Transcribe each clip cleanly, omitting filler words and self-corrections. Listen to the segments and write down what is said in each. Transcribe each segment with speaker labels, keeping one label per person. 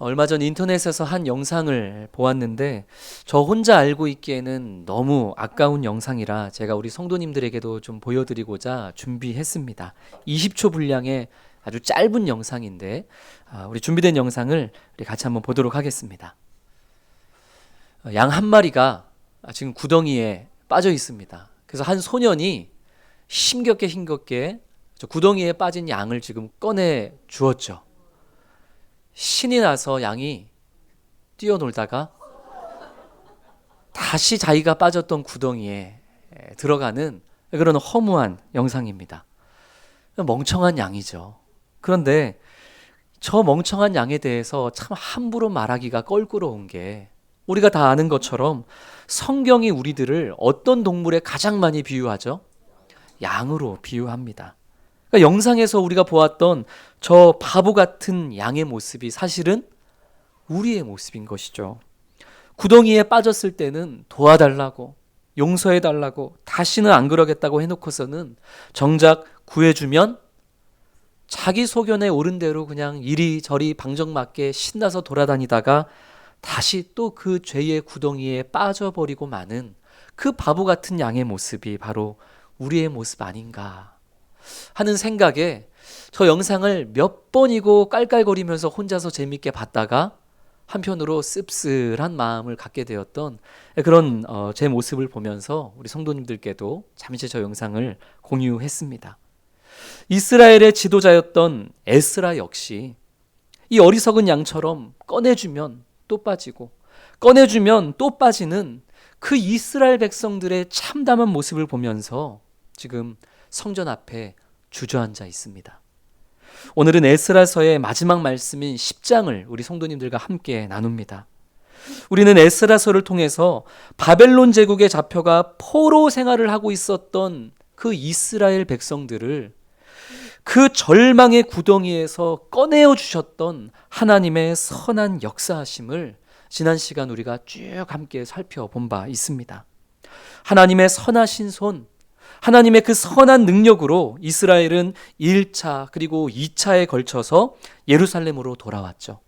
Speaker 1: 얼마 전 인터넷에서 한 영상을 보았는데 저 혼자 알고 있기에는 너무 아까운 영상이라 제가 우리 성도님들에게도 좀 보여드리고자 준비했습니다. 20초 분량의 아주 짧은 영상인데 우리 준비된 영상을 우리 같이 한번 보도록 하겠습니다. 양 한 마리가 지금 구덩이에 빠져 있습니다. 그래서 한 소년이 힘겹게 저 구덩이에 빠진 양을 지금 꺼내 주었죠. 신이 나서 양이 뛰어놀다가 다시 자기가 빠졌던 구덩이에 들어가는 그런 허무한 영상입니다. 멍청한 양이죠. 그런데 저 멍청한 양에 대해서 참 함부로 말하기가 껄끄러운 게, 우리가 다 아는 것처럼 성경이 우리들을 어떤 동물에 가장 많이 비유하죠? 양으로 비유합니다. 그러니까 영상에서 우리가 보았던 저 바보 같은 양의 모습이 사실은 우리의 모습인 것이죠. 구덩이에 빠졌을 때는 도와달라고, 용서해달라고, 다시는 안 그러겠다고 해놓고서는 정작 구해주면 자기 소견에 옳은 대로 그냥 이리저리 방정맞게 신나서 돌아다니다가 다시 또 그 죄의 구덩이에 빠져버리고 마는 그 바보 같은 양의 모습이 바로 우리의 모습 아닌가 하는 생각에 저 영상을 몇 번이고 깔깔거리면서 혼자서 재밌게 봤다가 한편으로 씁쓸한 마음을 갖게 되었던 그런 제 모습을 보면서 우리 성도님들께도 잠시 저 영상을 공유했습니다. 이스라엘의 지도자였던 에스라 역시 이 어리석은 양처럼 꺼내주면 또 빠지고 꺼내주면 또 빠지는 그 이스라엘 백성들의 참담한 모습을 보면서 지금 성전 앞에 주저앉아 있습니다. 오늘은 에스라서의 마지막 말씀인 10장을 우리 성도님들과 함께 나눕니다. 우리는 에스라서를 통해서 바벨론 제국에 잡혀가 포로 생활을 하고 있었던 그 이스라엘 백성들을 그 절망의 구덩이에서 꺼내어 주셨던 하나님의 선한 역사하심을 지난 시간 우리가 쭉 함께 살펴본 바 있습니다. 하나님의 선하신 손, 하나님의 그 선한 능력으로 이스라엘은 1차 그리고 2차에 걸쳐서 예루살렘으로 돌아왔죠.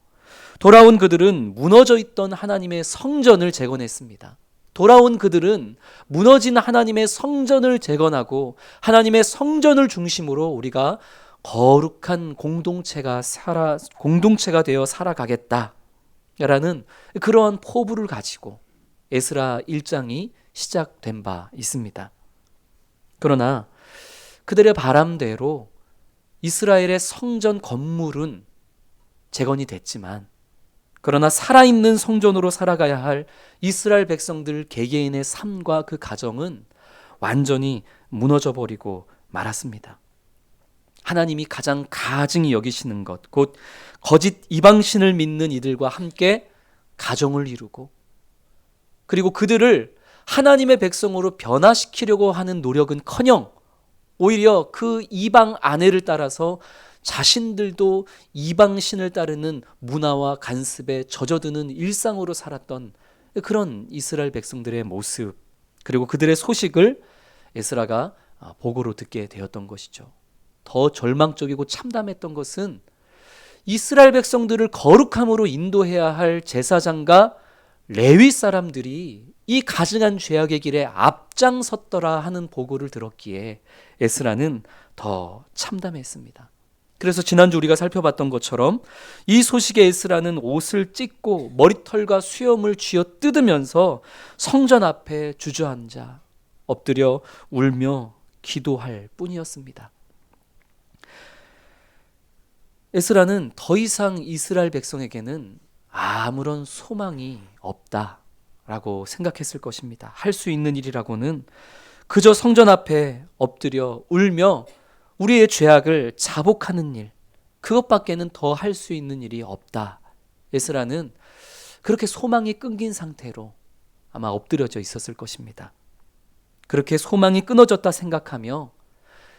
Speaker 1: 돌아온 그들은 무너져 있던 하나님의 성전을 재건했습니다. 돌아온 그들은 무너진 하나님의 성전을 재건하고 하나님의 성전을 중심으로 우리가 거룩한 공동체가 되어 살아가겠다라는 그러한 포부를 가지고 에스라 1장이 시작된 바 있습니다. 그러나 그들의 바람대로 이스라엘의 성전 건물은 재건이 됐지만, 그러나 살아있는 성전으로 살아가야 할 이스라엘 백성들 개개인의 삶과 그 가정은 완전히 무너져버리고 말았습니다. 하나님이 가장 가증히 여기시는 것, 곧 거짓 이방신을 믿는 이들과 함께 가정을 이루고, 그리고 그들을 하나님의 백성으로 변화시키려고 하는 노력은커녕 오히려 그 이방 아내를 따라서 자신들도 이방신을 따르는 문화와 간습에 젖어드는 일상으로 살았던 그런 이스라엘 백성들의 모습, 그리고 그들의 소식을 에스라가 보고로 듣게 되었던 것이죠. 더 절망적이고 참담했던 것은 이스라엘 백성들을 거룩함으로 인도해야 할 제사장과 레위 사람들이 이 가증한 죄악의 길에 앞장섰더라 하는 보고를 들었기에 에스라는 더 참담했습니다. 그래서 지난주 우리가 살펴봤던 것처럼 이 소식에 에스라는 옷을 찢고 머리털과 수염을 쥐어 뜯으면서 성전 앞에 주저앉아 엎드려 울며 기도할 뿐이었습니다. 에스라는 더 이상 이스라엘 백성에게는 아무런 소망이 없다라고 생각했을 것입니다. 할 수 있는 일이라고는 그저 성전 앞에 엎드려 울며 우리의 죄악을 자복하는 일, 그것밖에는 더 할 수 있는 일이 없다. 에스라는 그렇게 소망이 끊긴 상태로 아마 엎드려져 있었을 것입니다. 그렇게 소망이 끊어졌다 생각하며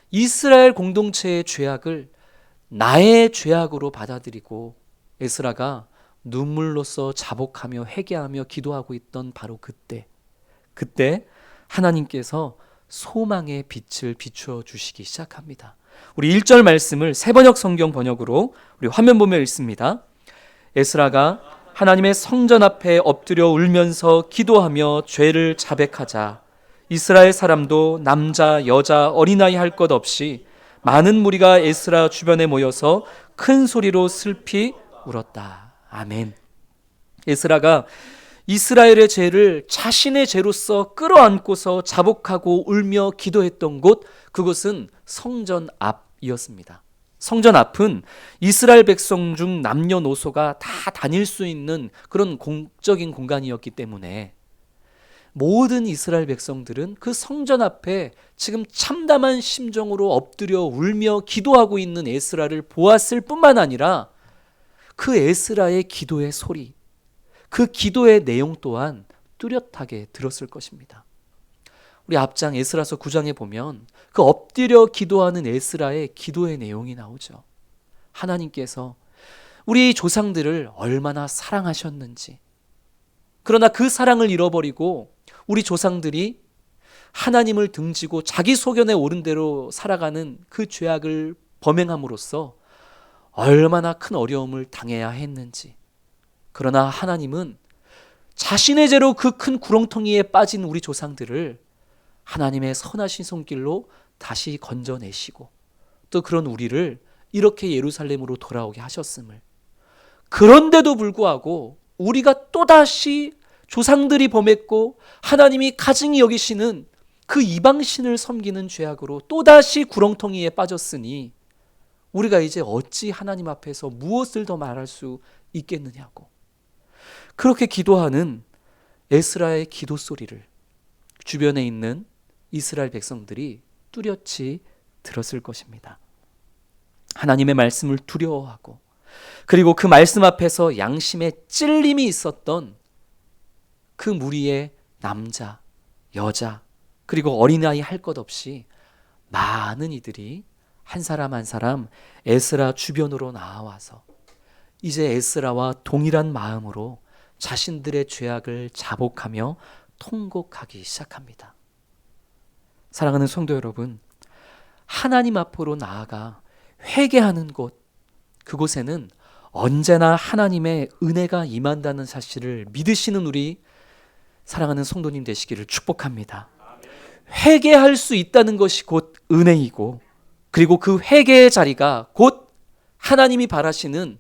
Speaker 1: 이스라엘 공동체의 죄악을 나의 죄악으로 받아들이고 에스라가 눈물로써 자복하며 회개하며 기도하고 있던 바로 그때 하나님께서 소망의 빛을 비추어 주시기 시작합니다. 우리 1절 말씀을 새번역 성경 번역으로 우리 화면 보며 읽습니다. 에스라가 하나님의 성전 앞에 엎드려 울면서 기도하며 죄를 자백하자 이스라엘 사람도 남자, 여자, 어린아이 할 것 없이 많은 무리가 에스라 주변에 모여서 큰 소리로 슬피 울었다. 아멘. 에스라가 이스라엘의 죄를 자신의 죄로서 끌어안고서 자복하고 울며 기도했던 곳, 그곳은 성전 앞이었습니다. 성전 앞은 이스라엘 백성 중 남녀노소가 다 다닐 수 있는 그런 공적인 공간이었기 때문에 모든 이스라엘 백성들은 그 성전 앞에 지금 참담한 심정으로 엎드려 울며 기도하고 있는 에스라를 보았을 뿐만 아니라 그 에스라의 기도의 소리, 그 기도의 내용 또한 뚜렷하게 들었을 것입니다. 우리 앞장 에스라서 9장에 보면 그 엎드려 기도하는 에스라의 기도의 내용이 나오죠. 하나님께서 우리 조상들을 얼마나 사랑하셨는지, 그러나 그 사랑을 잃어버리고 우리 조상들이 하나님을 등지고 자기 소견에 오른 대로 살아가는 그 죄악을 범행함으로써 얼마나 큰 어려움을 당해야 했는지, 그러나 하나님은 자신의 죄로 그 큰 구렁텅이에 빠진 우리 조상들을 하나님의 선하신 손길로 다시 건져내시고 또 그런 우리를 이렇게 예루살렘으로 돌아오게 하셨음을, 그런데도 불구하고 우리가 또다시 조상들이 범했고 하나님이 가증히 여기시는 그 이방신을 섬기는 죄악으로 또다시 구렁텅이에 빠졌으니 우리가 이제 어찌 하나님 앞에서 무엇을 더 말할 수 있겠느냐고, 그렇게 기도하는 에스라의 기도 소리를 주변에 있는 이스라엘 백성들이 뚜렷이 들었을 것입니다. 하나님의 말씀을 두려워하고 그리고 그 말씀 앞에서 양심의 찔림이 있었던 그 무리의 남자, 여자, 그리고 어린아이 할 것 없이 많은 이들이 한 사람 한 사람 에스라 주변으로 나와서 이제 에스라와 동일한 마음으로 자신들의 죄악을 자복하며 통곡하기 시작합니다. 사랑하는 성도 여러분, 하나님 앞으로 나아가 회개하는 곳, 그곳에는 언제나 하나님의 은혜가 임한다는 사실을 믿으시는 우리 사랑하는 성도님 되시기를 축복합니다. 회개할 수 있다는 것이 곧 은혜이고, 그리고 그 회개의 자리가 곧 하나님이 바라시는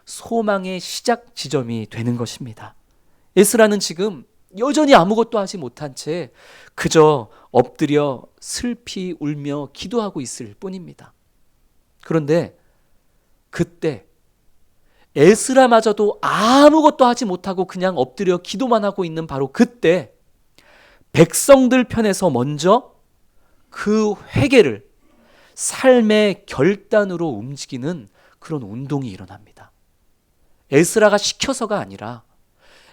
Speaker 1: 소망의 시작 지점이 되는 것입니다. 에스라는 지금 여전히 아무것도 하지 못한 채 그저 엎드려 슬피 울며 기도하고 있을 뿐입니다. 그런데 그때 에스라마저도 아무것도 하지 못하고 그냥 엎드려 기도만 하고 있는 바로 그때 백성들 편에서 먼저 그 회개를 삶의 결단으로 움직이는 그런 운동이 일어납니다. 에스라가 시켜서가 아니라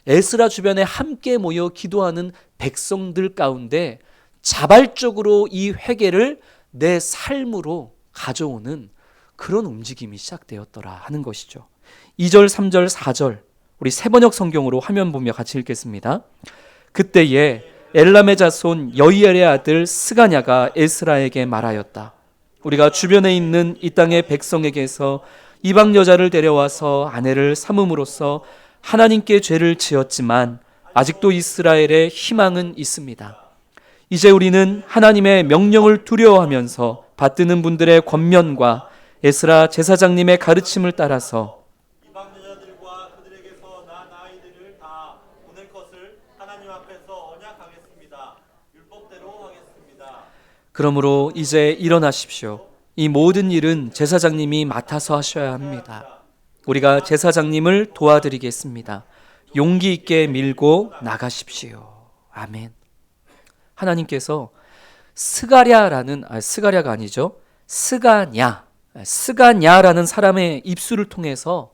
Speaker 1: 에스라 주변에 함께 모여 기도하는 백성들 가운데 자발적으로 이 회개를 내 삶으로 가져오는 그런 움직임이 시작되었더라 하는 것이죠. 2절, 3절, 4절 우리 세번역 성경으로 화면 보며 같이 읽겠습니다. 그때에 엘람의 자손 여이엘의 아들 스가냐가 에스라에게 말하였다. 우리가 주변에 있는 이 땅의 백성에게서 이방 여자를 데려와서 아내를 삼음으로써 하나님께 죄를 지었지만 아직도 이스라엘에 희망은 있습니다. 이제 우리는 하나님의 명령을 두려워하면서 받드는 분들의 권면과 에스라 제사장님의 가르침을 따라서
Speaker 2: 이방 여자들과 그들에게서 난 아이들을 다 보낼 것을 하나님 앞에서 언약하겠습니다. 율법대로 하겠습니다.
Speaker 1: 그러므로 이제 일어나십시오. 이 모든 일은 제사장님이 맡아서 하셔야 합니다. 우리가 제사장님을 도와드리겠습니다. 용기 있게 밀고 나가십시오. 아멘. 하나님께서 스가랴가 아니죠. 스가냐라는 사람의 입술을 통해서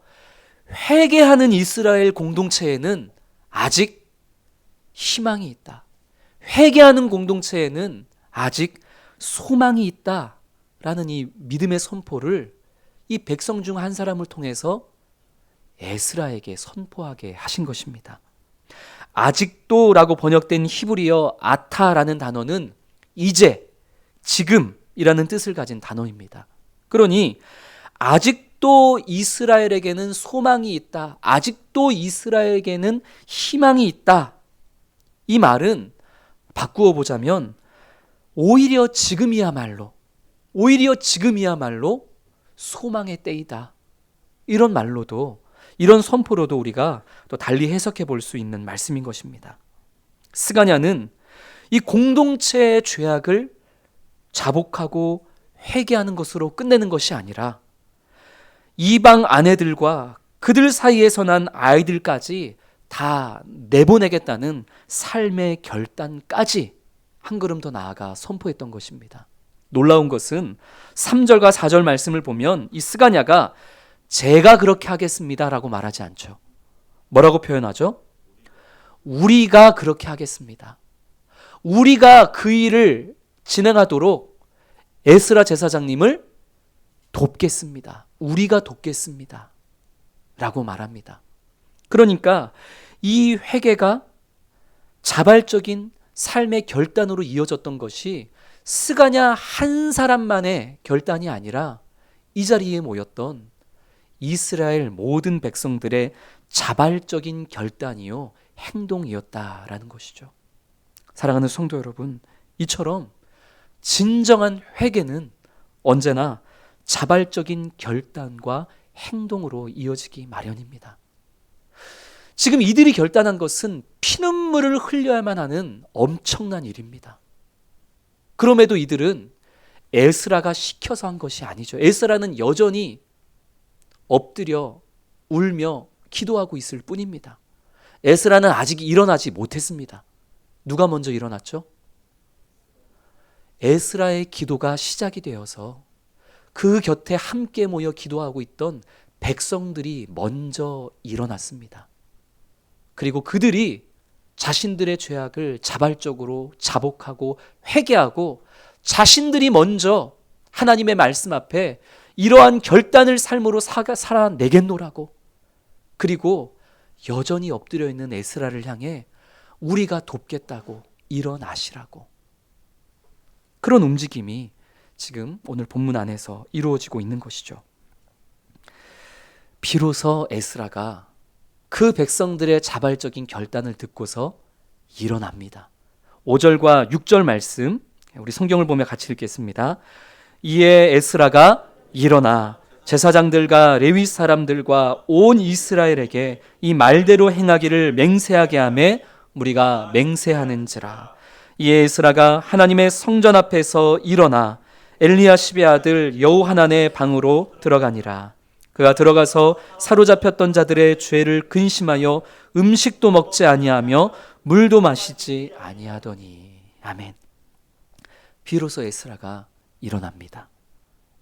Speaker 1: 회개하는 이스라엘 공동체에는 아직 희망이 있다. 회개하는 공동체에는 아직 소망이 있다라는 이 믿음의 선포를 이 백성 중 한 사람을 통해서 에스라에게 선포하게 하신 것입니다. 아직도라고 번역된 히브리어 아타라는 단어는 이제, 지금이라는 뜻을 가진 단어입니다. 그러니 아직 아직도 이스라엘에게는 소망이 있다. 아직도 이스라엘에게는 희망이 있다. 이 말은 바꾸어 보자면 오히려 지금이야말로 소망의 때이다. 이런 말로도, 이런 선포로도 우리가 또 달리 해석해 볼 수 있는 말씀인 것입니다. 스가냐는 이 공동체의 죄악을 자복하고 회개하는 것으로 끝내는 것이 아니라 이방 아내들과 그들 사이에서 난 아이들까지 다 내보내겠다는 삶의 결단까지 한 걸음 더 나아가 선포했던 것입니다. 놀라운 것은 3절과 4절 말씀을 보면 이 스가냐가 제가 그렇게 하겠습니다라고 말하지 않죠. 뭐라고 표현하죠? 우리가 그렇게 하겠습니다. 우리가 그 일을 진행하도록 에스라 제사장님을 돕겠습니다. 우리가 돕겠습니다. 라고 말합니다. 그러니까 이 회개가 자발적인 삶의 결단으로 이어졌던 것이 스가냐 한 사람만의 결단이 아니라 이 자리에 모였던 이스라엘 모든 백성들의 자발적인 결단이요 행동이었다라는 것이죠. 사랑하는 성도 여러분, 이처럼 진정한 회개는 언제나 자발적인 결단과 행동으로 이어지기 마련입니다. 지금 이들이 결단한 것은 피눈물을 흘려야만 하는 엄청난 일입니다. 그럼에도 이들은 에스라가 시켜서 한 것이 아니죠. 에스라는 여전히 엎드려 울며 기도하고 있을 뿐입니다. 에스라는 아직 일어나지 못했습니다. 누가 먼저 일어났죠? 에스라의 기도가 시작이 되어서 그 곁에 함께 모여 기도하고 있던 백성들이 먼저 일어났습니다. 그리고 그들이 자신들의 죄악을 자발적으로 자복하고 회개하고 자신들이 먼저 하나님의 말씀 앞에 이러한 결단을 삶으로 살아내겠노라고, 그리고 여전히 엎드려 있는 에스라를 향해 우리가 돕겠다고 일어나시라고, 그런 움직임이 지금 오늘 본문 안에서 이루어지고 있는 것이죠. 비로소 에스라가 그 백성들의 자발적인 결단을 듣고서 일어납니다. 5절과 6절 말씀 우리 성경을 보며 같이 읽겠습니다. 이에 에스라가 일어나 제사장들과 레위 사람들과 온 이스라엘에게 이 말대로 행하기를 맹세하게 하매 우리가 맹세하는지라. 이에 에스라가 하나님의 성전 앞에서 일어나 엘리야십의 아들 여호하난의 방으로 들어가니라. 그가 들어가서 사로잡혔던 자들의 죄를 근심하여 음식도 먹지 아니하며 물도 마시지 아니하더니. 아멘. 비로소 에스라가 일어납니다.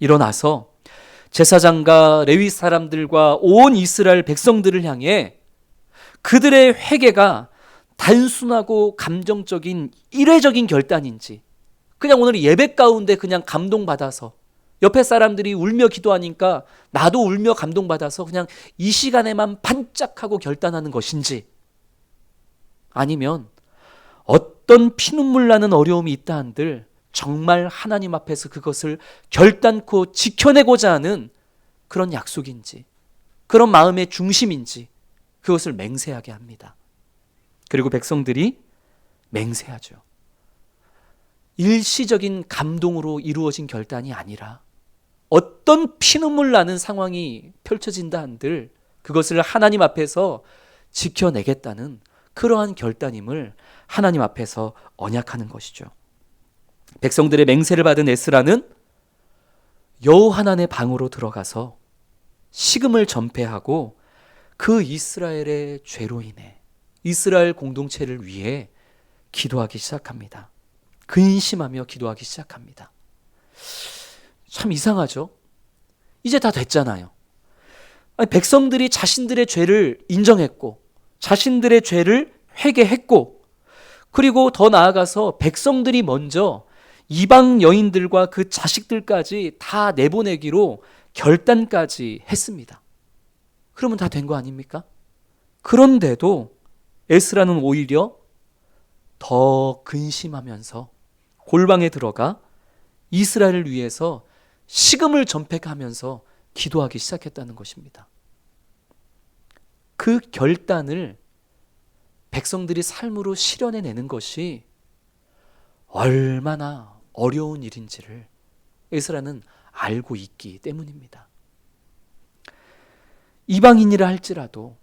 Speaker 1: 일어나서 제사장과 레위 사람들과 온 이스라엘 백성들을 향해 그들의 회개가 단순하고 감정적인 일회적인 결단인지, 그냥 오늘 예배 가운데 그냥 감동받아서 옆에 사람들이 울며 기도하니까 나도 울며 감동받아서 그냥 이 시간에만 반짝하고 결단하는 것인지, 아니면 어떤 피눈물 나는 어려움이 있다 한들 정말 하나님 앞에서 그것을 결단코 지켜내고자 하는 그런 약속인지, 그런 마음의 중심인지 그것을 맹세하게 합니다. 그리고 백성들이 맹세하죠. 일시적인 감동으로 이루어진 결단이 아니라 어떤 피눈물 나는 상황이 펼쳐진다 한들 그것을 하나님 앞에서 지켜내겠다는 그러한 결단임을 하나님 앞에서 언약하는 것이죠. 백성들의 맹세를 받은 에스라는 여호하난의 방으로 들어가서 식음을 전폐하고 그 이스라엘의 죄로 인해 이스라엘 공동체를 위해 기도하기 시작합니다. 근심하며 기도하기 시작합니다. 참 이상하죠? 이제 다 됐잖아요. 아니, 백성들이 자신들의 죄를 인정했고 자신들의 죄를 회개했고, 그리고 더 나아가서 백성들이 먼저 이방 여인들과 그 자식들까지 다 내보내기로 결단까지 했습니다. 그러면 다 된 거 아닙니까? 그런데도 에스라는 오히려 더 근심하면서 골방에 들어가 이스라엘을 위해서 식음을 전폐하면서 기도하기 시작했다는 것입니다. 그 결단을 백성들이 삶으로 실현해내는 것이 얼마나 어려운 일인지를 에스라는 알고 있기 때문입니다. 이방인이라 할지라도,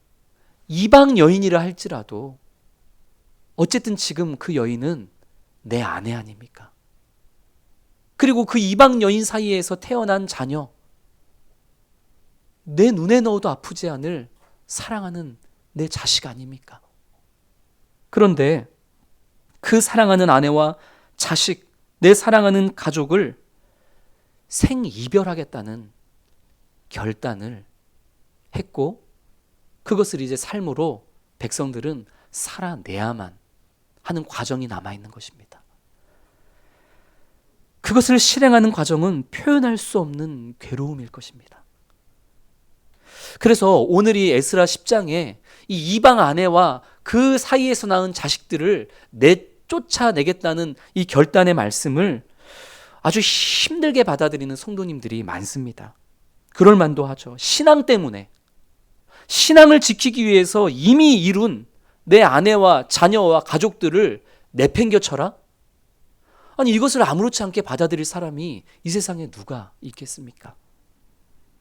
Speaker 1: 이방 여인이라 할지라도 어쨌든 지금 그 여인은 내 아내 아닙니까? 그리고 그 이방 여인 사이에서 태어난 자녀, 내 눈에 넣어도 아프지 않을 사랑하는 내 자식 아닙니까? 그런데 그 사랑하는 아내와 자식, 내 사랑하는 가족을 생이별하겠다는 결단을 했고, 그것을 이제 삶으로 백성들은 살아내야만 하는 과정이 남아있는 것입니다. 그것을 실행하는 과정은 표현할 수 없는 괴로움일 것입니다. 그래서 오늘 이 에스라 10장에 이 이방 아내와 그 사이에서 낳은 자식들을 쫓아내겠다는 이 결단의 말씀을 아주 힘들게 받아들이는 성도님들이 많습니다. 그럴 만도 하죠. 신앙 때문에, 신앙을 지키기 위해서 이미 이룬 내 아내와 자녀와 가족들을 내팽겨쳐라? 아니, 이것을 아무렇지 않게 받아들일 사람이 이 세상에 누가 있겠습니까?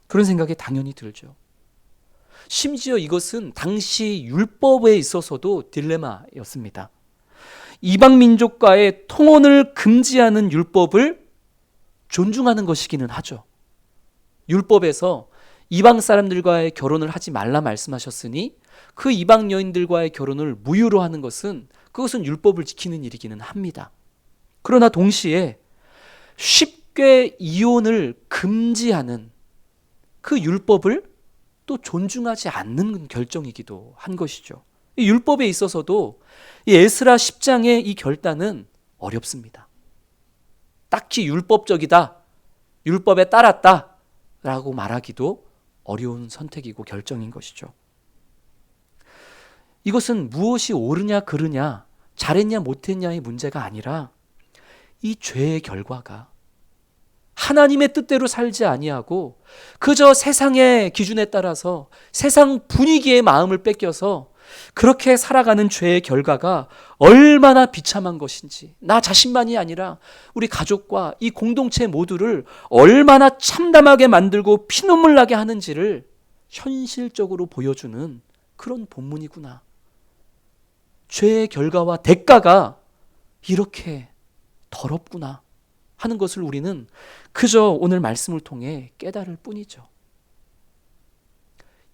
Speaker 1: 그런 생각이 당연히 들죠. 심지어 이것은 당시 율법에 있어서도 딜레마였습니다. 이방 민족과의 통혼을 금지하는 율법을 존중하는 것이기는 하죠. 율법에서 이방 사람들과의 결혼을 하지 말라 말씀하셨으니 그 이방 여인들과의 결혼을 무효로 하는 그것은 율법을 지키는 일이기는 합니다. 그러나 동시에 쉽게 이혼을 금지하는 그 율법을 또 존중하지 않는 결정이기도 한 것이죠. 이 율법에 있어서도 이 에스라 10장의 이 결단은 어렵습니다. 딱히 율법적이다, 율법에 따랐다 라고 말하기도 어려운 선택이고 결정인 것이죠. 이것은 무엇이 옳으냐 그르냐, 잘했냐 못했냐의 문제가 아니라 이 죄의 결과가 하나님의 뜻대로 살지 아니하고 그저 세상의 기준에 따라서 세상 분위기의 마음을 뺏겨서 그렇게 살아가는 죄의 결과가 얼마나 비참한 것인지, 나 자신만이 아니라 우리 가족과 이 공동체 모두를 얼마나 참담하게 만들고 피눈물 나게 하는지를 현실적으로 보여주는 그런 본문이구나. 죄의 결과와 대가가 이렇게 더럽구나 하는 것을 우리는 그저 오늘 말씀을 통해 깨달을 뿐이죠.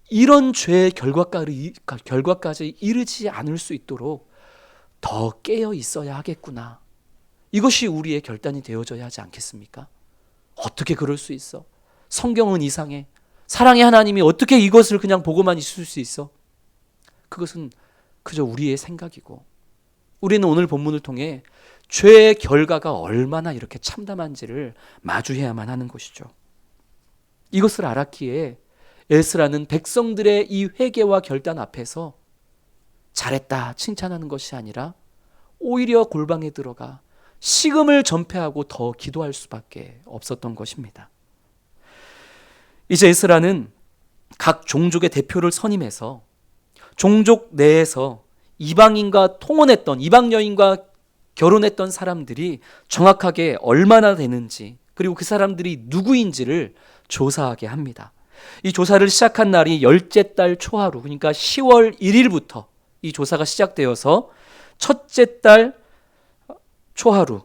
Speaker 1: 이런 죄의 결과까지 이르지 않을 수 있도록 더 깨어 있어야 하겠구나. 이것이 우리의 결단이 되어져야 하지 않겠습니까? 어떻게 그럴 수 있어? 성경은 이상해. 사랑의 하나님이 어떻게 이것을 그냥 보고만 있을 수 있어? 그것은 그저 우리의 생각이고, 우리는 오늘 본문을 통해 죄의 결과가 얼마나 이렇게 참담한지를 마주해야만 하는 것이죠. 이것을 알았기에 에스라는 백성들의 이 회개와 결단 앞에서 잘했다 칭찬하는 것이 아니라 오히려 골방에 들어가 식음을 전폐하고 더 기도할 수밖에 없었던 것입니다. 이제 에스라는 각 종족의 대표를 선임해서 종족 내에서 이방인과 통혼했던, 이방 여인과 결혼했던 사람들이 정확하게 얼마나 되는지, 그리고 그 사람들이 누구인지를 조사하게 합니다. 이 조사를 시작한 날이 열째 달 초하루, 그러니까 10월 1일부터 이 조사가 시작되어서 첫째 달 초하루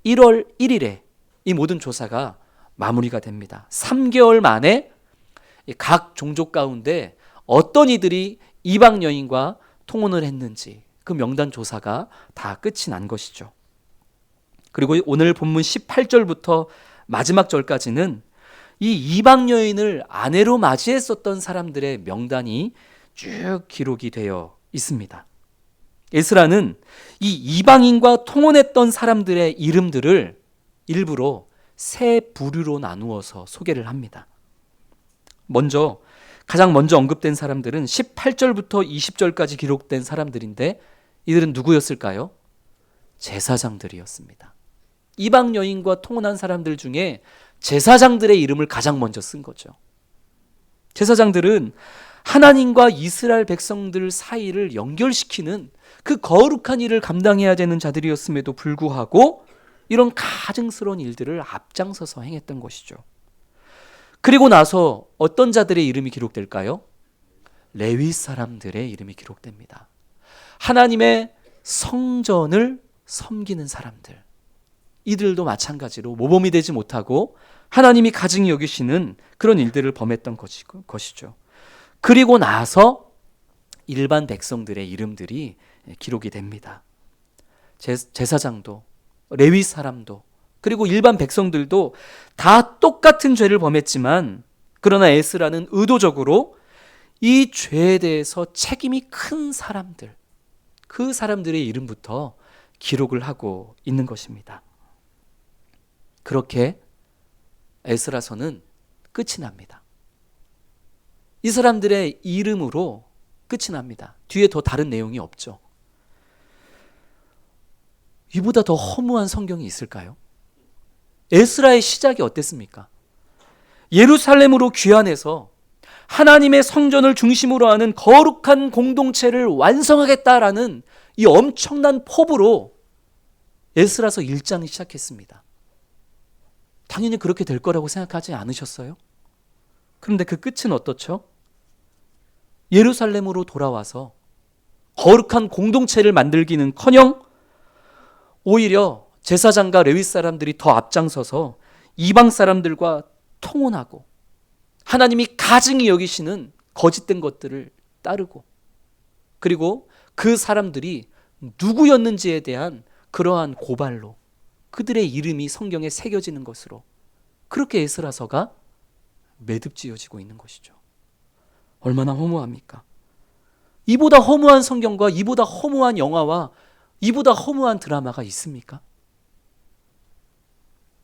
Speaker 1: 1월 1일에 이 모든 조사가 마무리가 됩니다. 3개월 만에 각 종족 가운데 어떤 이들이 이방 여인과 통혼을 했는지 그 명단 조사가 다 끝이 난 것이죠. 그리고 오늘 본문 18절부터 마지막 절까지는 이 이방 여인을 아내로 맞이했었던 사람들의 명단이 쭉 기록이 되어 있습니다. 에스라는 이 이방인과 통혼했던 사람들의 이름들을 일부러 세 부류로 나누어서 소개를 합니다. 가장 먼저 언급된 사람들은 18절부터 20절까지 기록된 사람들인데, 이들은 누구였을까요? 제사장들이었습니다. 이방 여인과 통혼한 사람들 중에 제사장들의 이름을 가장 먼저 쓴 거죠. 제사장들은 하나님과 이스라엘 백성들 사이를 연결시키는 그 거룩한 일을 감당해야 되는 자들이었음에도 불구하고 이런 가증스러운 일들을 앞장서서 행했던 것이죠. 그리고 나서 어떤 자들의 이름이 기록될까요? 레위 사람들의 이름이 기록됩니다. 하나님의 성전을 섬기는 사람들. 이들도 마찬가지로 모범이 되지 못하고 하나님이 가증히 여기시는 그런 일들을 범했던 것이죠. 그리고 나서 일반 백성들의 이름들이 기록이 됩니다. 제사장도 레위 사람도 그리고 일반 백성들도 다 똑같은 죄를 범했지만 그러나 에스라는 의도적으로 이 죄에 대해서 책임이 큰 사람들, 그 사람들의 이름부터 기록을 하고 있는 것입니다. 그렇게 에스라서는 끝이 납니다. 이 사람들의 이름으로 끝이 납니다. 뒤에 더 다른 내용이 없죠. 이보다 더 허무한 성경이 있을까요? 에스라의 시작이 어땠습니까? 예루살렘으로 귀환해서 하나님의 성전을 중심으로 하는 거룩한 공동체를 완성하겠다라는 이 엄청난 포부로 에스라서 1장을 시작했습니다. 당연히 그렇게 될 거라고 생각하지 않으셨어요? 그런데 그 끝은 어떻죠? 예루살렘으로 돌아와서 거룩한 공동체를 만들기는커녕 오히려 제사장과 레위 사람들이 더 앞장서서 이방 사람들과 통혼하고 하나님이 가증히 여기시는 거짓된 것들을 따르고 그리고 그 사람들이 누구였는지에 대한 그러한 고발로 그들의 이름이 성경에 새겨지는 것으로 그렇게 에스라서가 매듭지어지고 있는 것이죠. 얼마나 허무합니까? 이보다 허무한 성경과 이보다 허무한 영화와 이보다 허무한 드라마가 있습니까?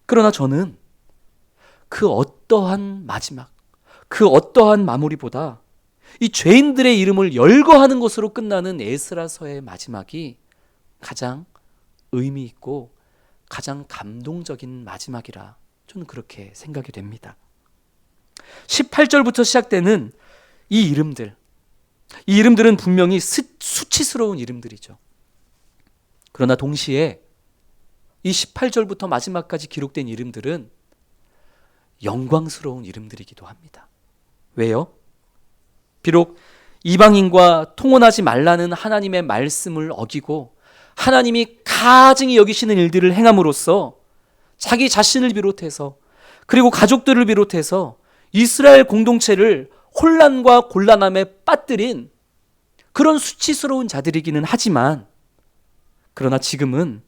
Speaker 1: 그러나 저는 그 어떠한 마지막, 그 어떠한 마무리보다 이 죄인들의 이름을 열거하는 것으로 끝나는 에스라서의 마지막이 가장 의미 있고 가장 감동적인 마지막이라 저는 그렇게 생각이 됩니다. 18절부터 시작되는 이 이름들은 분명히 수치스러운 이름들이죠. 그러나 동시에 이 18절부터 마지막까지 기록된 이름들은 영광스러운 이름들이기도 합니다. 왜요? 비록 이방인과 통혼하지 말라는 하나님의 말씀을 어기고 하나님이 가증히 여기시는 일들을 행함으로써 자기 자신을 비롯해서 그리고 가족들을 비롯해서 이스라엘 공동체를 혼란과 곤란함에 빠뜨린 그런 수치스러운 자들이기는 하지만 그러나 지금은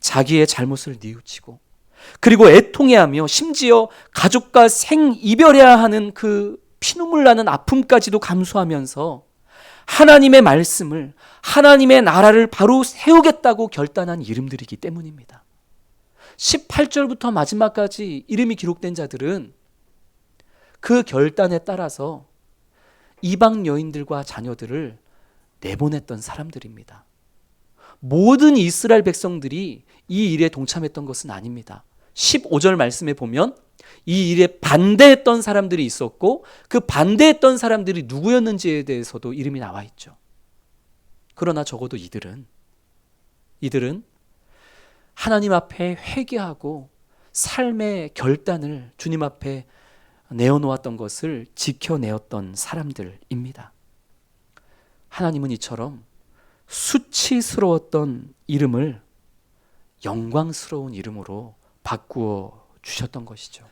Speaker 1: 자기의 잘못을 뉘우치고 그리고 애통해하며 심지어 가족과 생이별해야 하는 그 피눈물 나는 아픔까지도 감수하면서 하나님의 말씀을 하나님의 나라를 바로 세우겠다고 결단한 이름들이기 때문입니다. 18절부터 마지막까지 이름이 기록된 자들은 그 결단에 따라서 이방 여인들과 자녀들을 내보냈던 사람들입니다. 모든 이스라엘 백성들이 이 일에 동참했던 것은 아닙니다. 15절 말씀에 보면 이 일에 반대했던 사람들이 있었고 그 반대했던 사람들이 누구였는지에 대해서도 이름이 나와 있죠. 그러나 적어도 이들은 하나님 앞에 회개하고 삶의 결단을 주님 앞에 내어놓았던 것을 지켜내었던 사람들입니다. 하나님은 이처럼 수치스러웠던 이름을 영광스러운 이름으로 바꾸어 주셨던 것이죠.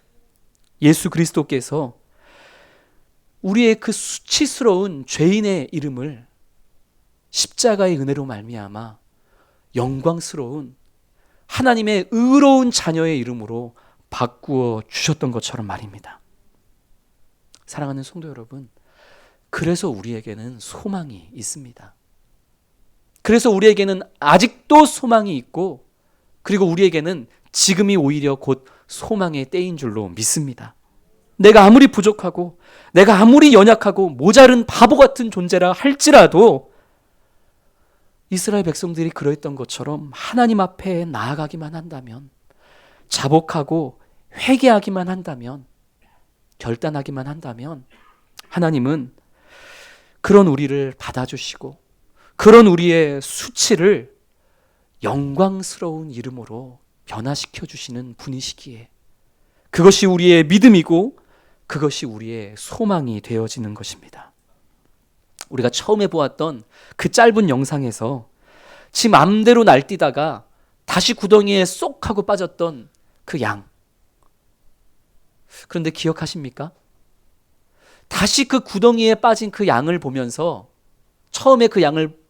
Speaker 1: 예수 그리스도께서 우리의 그 수치스러운 죄인의 이름을 십자가의 은혜로 말미암아 영광스러운 하나님의 의로운 자녀의 이름으로 바꾸어 주셨던 것처럼 말입니다. 사랑하는 성도 여러분, 그래서 우리에게는 소망이 있습니다. 그래서 우리에게는 아직도 소망이 있고 그리고 우리에게는 지금이 오히려 곧 소망의 때인 줄로 믿습니다. 내가 아무리 부족하고 내가 아무리 연약하고 모자른 바보 같은 존재라 할지라도 이스라엘 백성들이 그랬던 것처럼 하나님 앞에 나아가기만 한다면, 자복하고 회개하기만 한다면, 결단하기만 한다면 하나님은 그런 우리를 받아주시고 그런 우리의 수치를 영광스러운 이름으로 변화시켜 주시는 분이시기에 그것이 우리의 믿음이고 그것이 우리의 소망이 되어지는 것입니다. 우리가 처음에 보았던 그 짧은 영상에서 지 맘대로 날뛰다가 다시 구덩이에 쏙 하고 빠졌던 그 양. 그런데 기억하십니까? 다시 그 구덩이에 빠진 그 양을 보면서 처음에 그 양을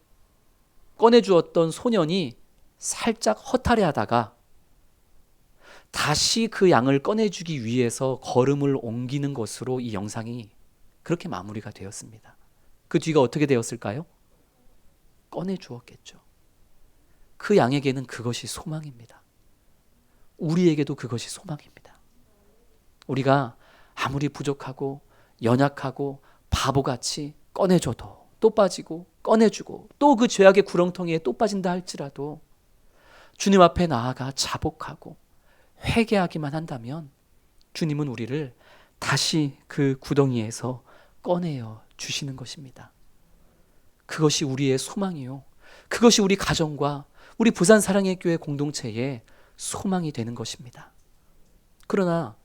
Speaker 1: 꺼내주었던 소년이 살짝 허탈해하다가 다시 그 양을 꺼내주기 위해서 걸음을 옮기는 것으로 이 영상이 그렇게 마무리가 되었습니다. 그 뒤가 어떻게 되었을까요? 꺼내주었겠죠. 그 양에게는 그것이 소망입니다. 우리에게도 그것이 소망입니다. 우리가 아무리 부족하고 연약하고 바보같이 꺼내줘도 또 빠지고 꺼내주고 또 그 죄악의 구렁텅이에 또 빠진다 할지라도 주님 앞에 나아가 자복하고 회개하기만 한다면 주님은 우리를 다시 그 구덩이에서 꺼내어 주시는 것입니다. 그것이 우리의 소망이요. 그것이 우리 가정과 우리 부산 사랑의 교회 공동체의 소망이 되는 것입니다. 그러나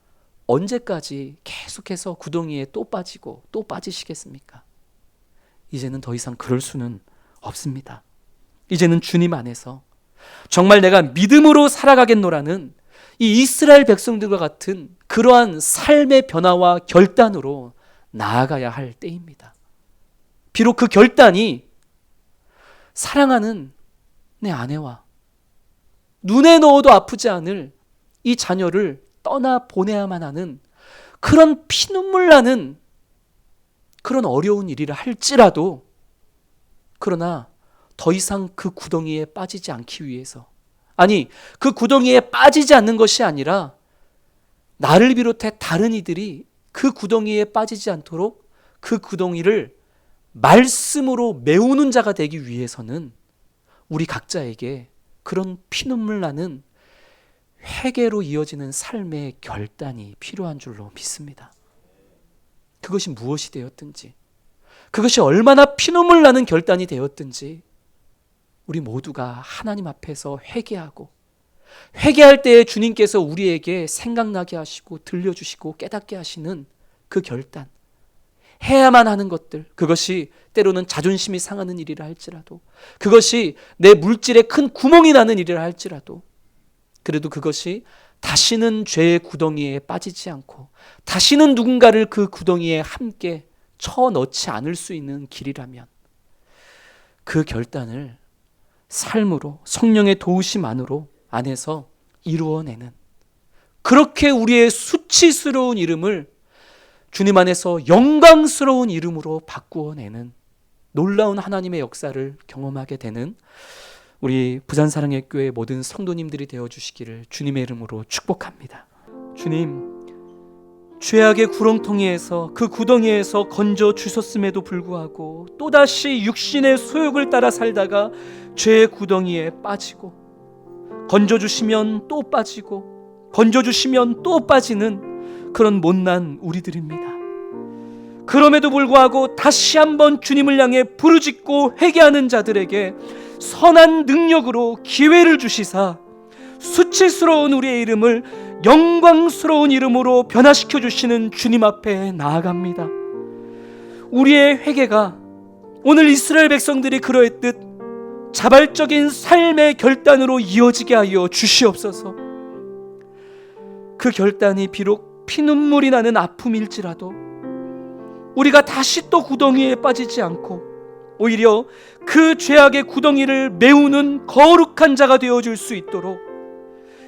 Speaker 1: 언제까지 계속해서 구덩이에 또 빠지고 또 빠지시겠습니까? 이제는 더 이상 그럴 수는 없습니다. 이제는 주님 안에서 정말 내가 믿음으로 살아가겠노라는 이 이스라엘 백성들과 같은 그러한 삶의 변화와 결단으로 나아가야 할 때입니다. 비록 그 결단이 사랑하는 내 아내와 눈에 넣어도 아프지 않을 이 자녀를 떠나 보내야만 하는 그런 피눈물 나는 그런 어려운 일이라 할지라도 그러나 더 이상 그 구덩이에 빠지지 않기 위해서 아니 그 구덩이에 빠지지 않는 것이 아니라 나를 비롯해 다른 이들이 그 구덩이에 빠지지 않도록 그 구덩이를 말씀으로 메우는 자가 되기 위해서는 우리 각자에게 그런 피눈물 나는 회개로 이어지는 삶의 결단이 필요한 줄로 믿습니다. 그것이 무엇이 되었든지 그것이 얼마나 피눈물 나는 결단이 되었든지 우리 모두가 하나님 앞에서 회개하고 회개할 때에 주님께서 우리에게 생각나게 하시고 들려주시고 깨닫게 하시는 그 결단 해야만 하는 것들 그것이 때로는 자존심이 상하는 일이라 할지라도 그것이 내 물질에 큰 구멍이 나는 일이라 할지라도 그래도 그것이 다시는 죄의 구덩이에 빠지지 않고 다시는 누군가를 그 구덩이에 함께 쳐넣지 않을 수 있는 길이라면 그 결단을 삶으로 성령의 도우심 안에서 이루어내는 그렇게 우리의 수치스러운 이름을 주님 안에서 영광스러운 이름으로 바꾸어내는 놀라운 하나님의 역사를 경험하게 되는 우리 부산사랑의 교회 모든 성도님들이 되어주시기를 주님의 이름으로 축복합니다. 주님, 죄악의 구렁텅이에서 그 구덩이에서 건져 주셨음에도 불구하고 또다시 육신의 소욕을 따라 살다가 죄의 구덩이에 빠지고 건져주시면 또 빠지고 건져주시면 또 빠지는 그런 못난 우리들입니다. 그럼에도 불구하고 다시 한번 주님을 향해 부르짖고 회개하는 자들에게 선한 능력으로 기회를 주시사 수치스러운 우리의 이름을 영광스러운 이름으로 변화시켜 주시는 주님 앞에 나아갑니다. 우리의 회개가 오늘 이스라엘 백성들이 그러했듯 자발적인 삶의 결단으로 이어지게 하여 주시옵소서. 그 결단이 비록 피눈물이 나는 아픔일지라도 우리가 다시 또 구덩이에 빠지지 않고 오히려 그 죄악의 구덩이를 메우는 거룩한 자가 되어줄 수 있도록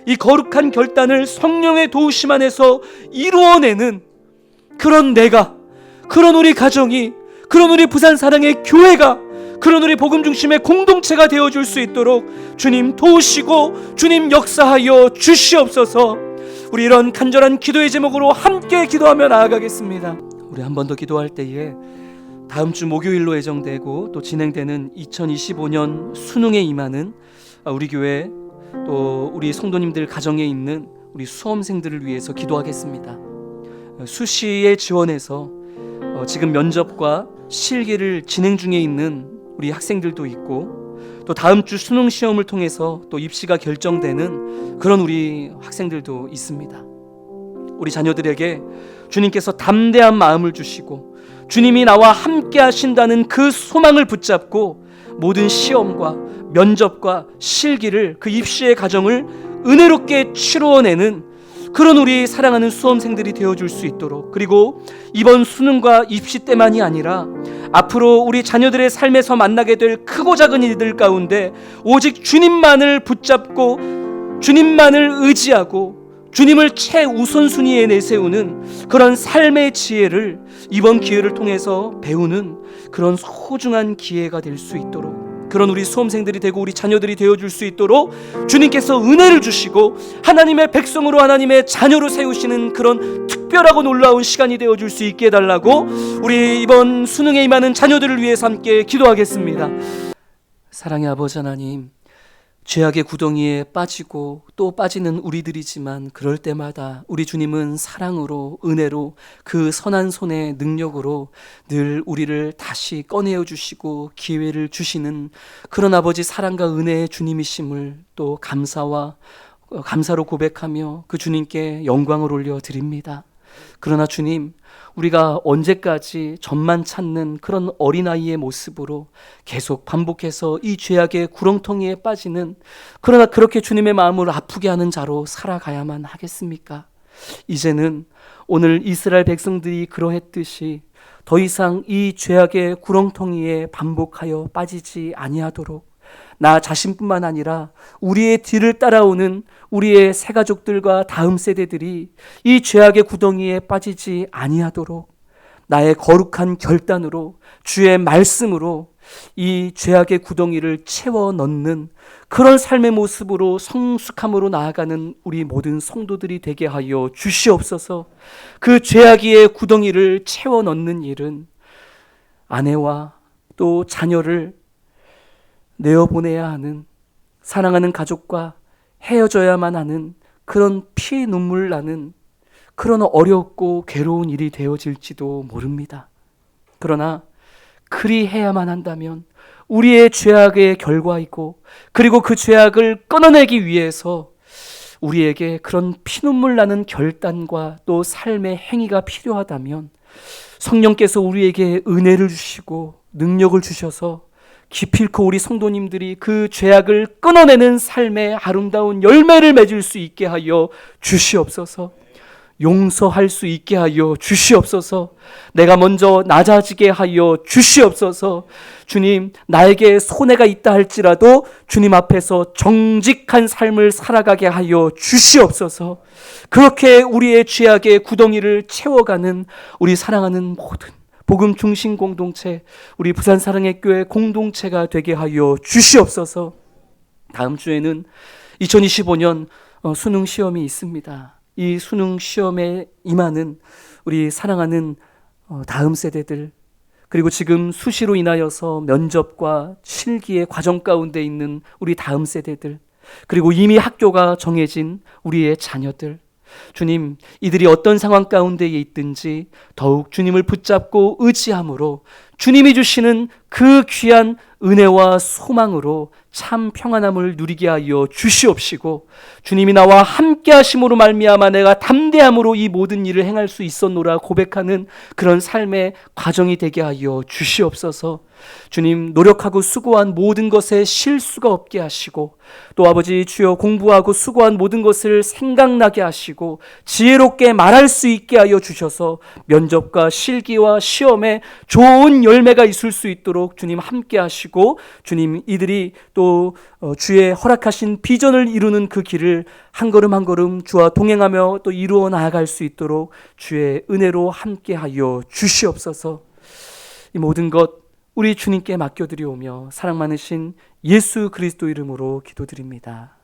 Speaker 1: 이 거룩한 결단을 성령의 도우심 안에서 이루어내는 그런 내가, 그런 우리 가정이, 그런 우리 부산사랑의 교회가, 그런 우리 복음중심의 공동체가 되어줄 수 있도록 주님 도우시고 주님 역사하여 주시옵소서. 우리 이런 간절한 기도의 제목으로 함께 기도하며 나아가겠습니다. 우리 한 번 더 기도할 때에 다음 주 목요일로 예정되고 또 진행되는 2025년 수능에 임하는 우리 교회 또 우리 성도님들 가정에 있는 우리 수험생들을 위해서 기도하겠습니다. 수시에 지원해서
Speaker 3: 지금 면접과 실기를 진행 중에 있는 우리 학생들도 있고, 또 다음 주 수능 시험을 통해서 또 입시가 결정되는 그런 우리 학생들도 있습니다. 우리 자녀들에게 주님께서 담대한 마음을 주시고 주님이 나와 함께 하신다는 그 소망을 붙잡고 모든 시험과 면접과 실기를, 그 입시의 과정을 은혜롭게 치루어내는 그런 우리 사랑하는 수험생들이 되어줄 수 있도록, 그리고 이번 수능과 입시 때만이 아니라 앞으로 우리 자녀들의 삶에서 만나게 될 크고 작은 일들 가운데 오직 주님만을 붙잡고 주님만을 의지하고 주님을 최우선순위에 내세우는 그런 삶의 지혜를 이번 기회를 통해서 배우는 그런 소중한 기회가 될 수 있도록, 그런 우리 수험생들이 되고 우리 자녀들이 되어줄 수 있도록 주님께서 은혜를 주시고 하나님의 백성으로, 하나님의 자녀로 세우시는 그런 특별하고 놀라운 시간이 되어줄 수 있게 해달라고 우리 이번 수능에 임하는 자녀들을 위해서 함께 기도하겠습니다. 사랑의 아버지 하나님, 죄악의 구덩이에 빠지고 또 빠지는 우리들이지만 그럴 때마다 우리 주님은 사랑으로, 은혜로, 그 선한 손의 능력으로 늘 우리를 다시 꺼내어 주시고 기회를 주시는 그런 아버지 사랑과 은혜의 주님이심을 또 감사로 고백하며 그 주님께 영광을 올려드립니다. 그러나 주님, 우리가 언제까지 젖만 찾는 그런 어린아이의 모습으로 계속 반복해서 이 죄악의 구렁텅이에 빠지는, 그러나 그렇게 주님의 마음을 아프게 하는 자로 살아가야만 하겠습니까? 이제는 오늘 이스라엘 백성들이 그러했듯이 더 이상 이 죄악의 구렁텅이에 반복하여 빠지지 아니하도록 나 자신뿐만 아니라 우리의 뒤를 따라오는 우리의 새가족들과 다음 세대들이 이 죄악의 구덩이에 빠지지 아니하도록 나의 거룩한 결단으로, 주의 말씀으로 이 죄악의 구덩이를 채워 넣는 그런 삶의 모습으로 성숙함으로 나아가는 우리 모든 성도들이 되게 하여 주시옵소서. 그 죄악의 구덩이를 채워 넣는 일은 아내와 또 자녀를 내어보내야 하는, 사랑하는 가족과 헤어져야만 하는 그런 피 눈물 나는 그런 어렵고 괴로운 일이 되어질지도 모릅니다. 그러나 그리 해야만 한다면 우리의 죄악의 결과이고, 그리고 그 죄악을 끊어내기 위해서 우리에게 그런 피눈물 나는 결단과 또 삶의 행위가 필요하다면 성령께서 우리에게 은혜를 주시고 능력을 주셔서 기필코 우리 성도님들이 그 죄악을 끊어내는 삶의 아름다운 열매를 맺을 수 있게 하여 주시옵소서. 용서할 수 있게 하여 주시옵소서. 내가 먼저 낮아지게 하여 주시옵소서. 주님, 나에게 손해가 있다 할지라도 주님 앞에서 정직한 삶을 살아가게 하여 주시옵소서. 그렇게 우리의 죄악의 구덩이를 채워가는 우리 사랑하는 모든 복음 중심 공동체, 우리 부산 사랑의 교회 공동체가 되게 하여 주시옵소서. 다음 주에는 2025년 수능 시험이 있습니다. 이 수능 시험에 임하는 우리 사랑하는 다음 세대들, 그리고 지금 수시로 인하여서 면접과 실기의 과정 가운데 있는 우리 다음 세대들, 그리고 이미 학교가 정해진 우리의 자녀들, 주님, 이들이 어떤 상황 가운데에 있든지 더욱 주님을 붙잡고 의지함으로 주님이 주시는 그 귀한 은혜와 소망으로 참 평안함을 누리게 하여 주시옵시고, 주님이 나와 함께 하심으로 말미암아 내가 담대함으로 이 모든 일을 행할 수 있었노라 고백하는 그런 삶의 과정이 되게 하여 주시옵소서. 주님, 노력하고 수고한 모든 것에 실수가 없게 하시고, 또 아버지 주여 공부하고 수고한 모든 것을 생각나게 하시고 지혜롭게 말할 수 있게 하여 주셔서 면접과 실기와 시험에 좋은 열매가 있을 수 있도록 주님 함께 하시고, 주님 이들이 또 주의 허락하신 비전을 이루는 그 길을 한 걸음 한 걸음 주와 동행하며 또 이루어 나아갈 수 있도록 주의 은혜로 함께 하여 주시옵소서. 이 모든 것 우리 주님께 맡겨드리오며 사랑 많으신 예수 그리스도 이름으로 기도드립니다.